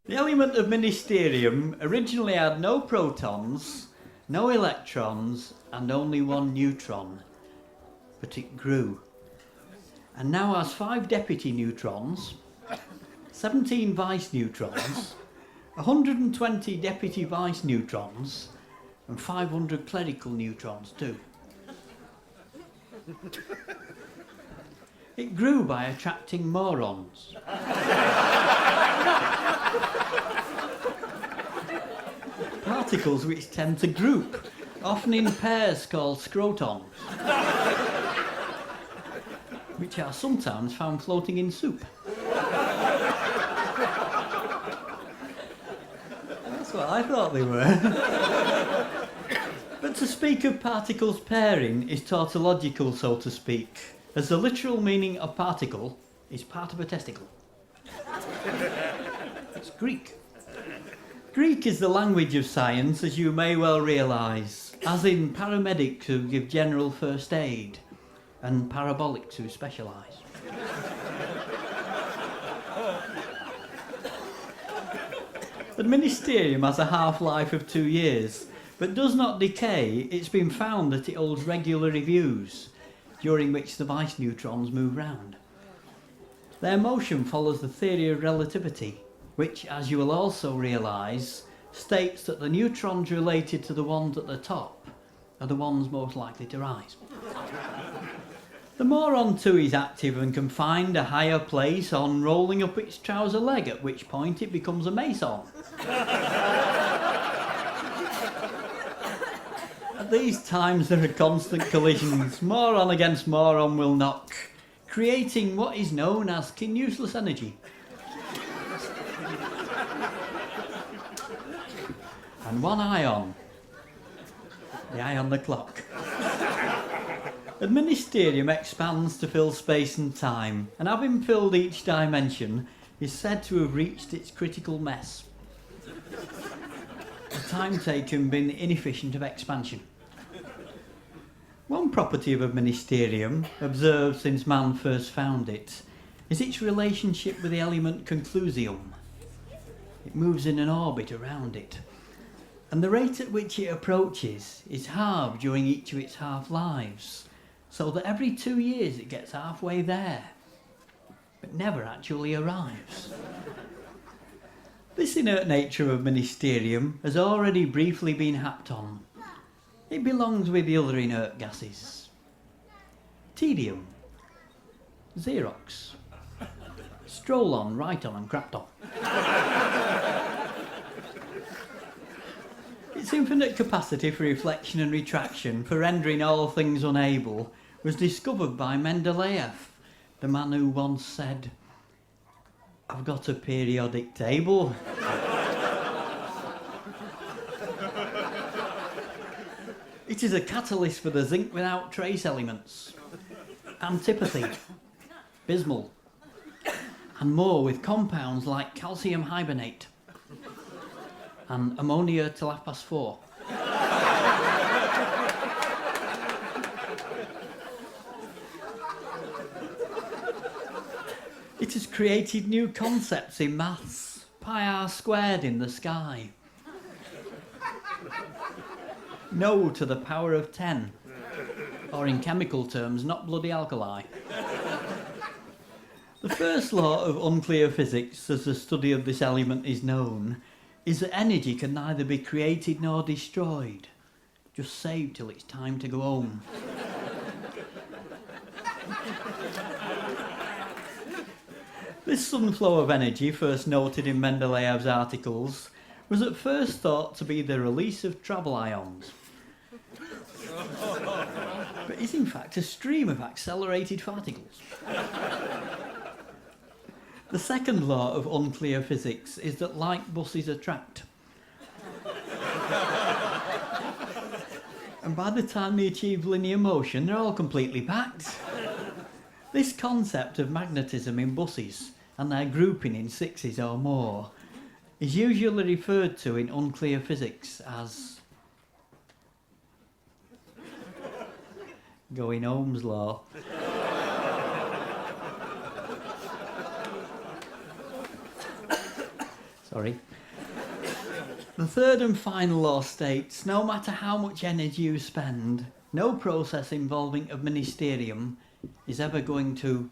The element Administerium originally had no protons, no electrons, and only one neutron. But it grew. And now has 5 deputy neutrons, 17 vice neutrons, 120 deputy vice neutrons, and 500 clerical neutrons too. It grew by attracting morons. Particles which tend to group, often in pairs called scrotons, which are sometimes found floating in soup. That's what I thought they were. But to speak of particles pairing is tautological, so to speak, as the literal meaning of particle is part of a testicle. It's Greek. Greek is the language of science, as you may well realise, as in paramedics who give general first aid and parabolics who specialise. Administerium has a half-life of 2 years, but does not decay. It's been found that it holds regular reviews, during which the vice neutrons move round. Their motion follows the theory of relativity, which, as you will also realise, states that the neutrons related to the ones at the top are the ones most likely to rise. The moron too is active and can find a higher place on rolling up its trouser leg, at which point it becomes a mason. At these times there are constant collisions. Moron against moron will knock, creating what is known as useless energy. And one ion, the eye on the clock. Administerium expands to fill space and time, and having filled each dimension, is said to have reached its critical mass. The time taken being inefficient of expansion. One property of Administerium, observed since man first found it, is its relationship with the element conclusium. It moves in an orbit around it, and the rate at which it approaches is halved during each of its half-lives, so that every 2 years it gets halfway there, but never actually arrives. This inert nature of Administerium has already briefly been happed on. It belongs with the other inert gases. Tedium, Xerox, Stroll-on, Write-on and Crapped-on. Its infinite capacity for reflection and retraction, for rendering all things unable, was discovered by Mendeleev, the man who once said, "I've got a periodic table." It is a catalyst for the zinc without trace elements, antipathy, bismol, and more, with compounds like calcium hibernate and ammonia till 4:30. It has created new concepts in maths, πr² in the sky, no to the power of 10, or in chemical terms, not bloody alkali. The first law of unclear physics, as the study of this element is known, is that energy can neither be created nor destroyed, just saved till it's time to go home. This sudden flow of energy, first noted in Mendeleev's articles, was at first thought to be the release of travel ions, but is in fact a stream of accelerated particles. The second law of unclear physics is that light buses attract. And by the time they achieve linear motion, they're all completely packed. This concept of magnetism in buses, and their grouping in sixes or more, is usually referred to in unclear physics as going Ohm's law. Sorry. The third and final law states, no matter how much energy you spend, no process involving Administerium is ever going to